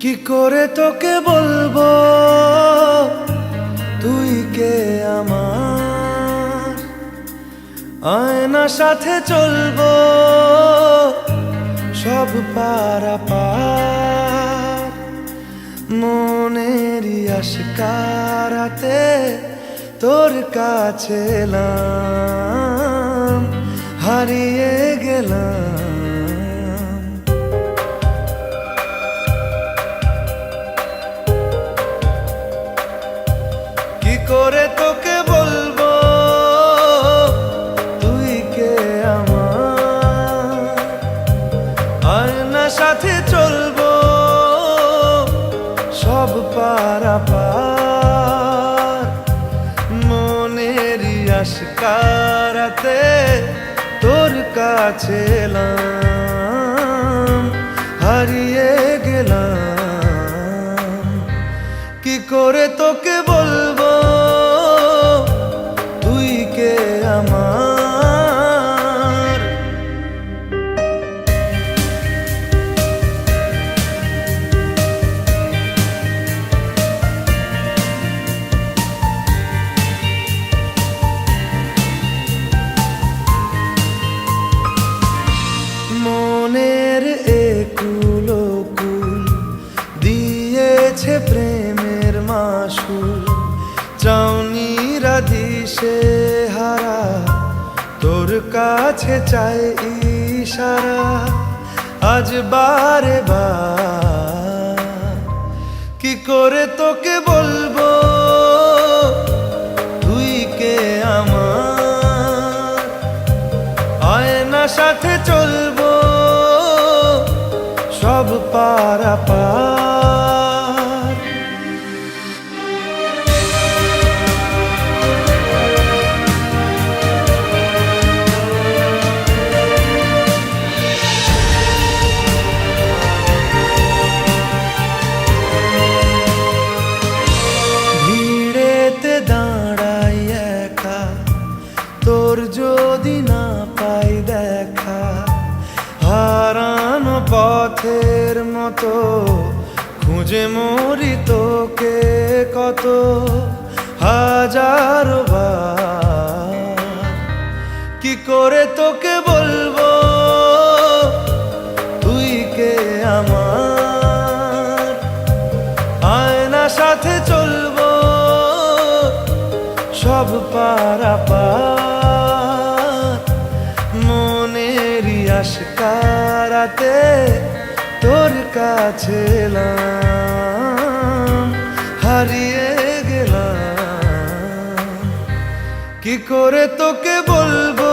কি করে তোকে বলবো তুই কে আমার, আয়নার সাথে চলবো সব পারাপার। মনেরই আশকারাতে তোর কাছে এলাম, হারিয়ে গেলাম। কি করে তোকে বলবো তুই কে আমার, আয়নার সাথে চলবো সব পারাপার। মনেরই আশকারাতে তোর কাছে এলাম, হারিয়ে গেলাম। কি করে তোকে বলবো তুই কে আমার। মনের একুল কুল দিয়েছে প্রেমের মাসুল, চাউনিরা দিশে হারা তোর কাছে চাই ইশারা। আজ বারে বার কি করে তোকে বলবো তুই কে আমার, আয়নার সাথে চলবো সব পারাপার। ভিড়েতে দাঁড়াই একা তোর যদি না পাই দেখা, হারানো পথের মতো খুঁজে মরি তোকে কত হাজারো বার। কি করে তোকে বলবো তুই কে আমার, আয়নার সাথে চলবো সব পারাপার। মনেরই আশকারাতে তোর কাছে এলাম, হারিয়ে গেলাম। কি করে তোকে বলবো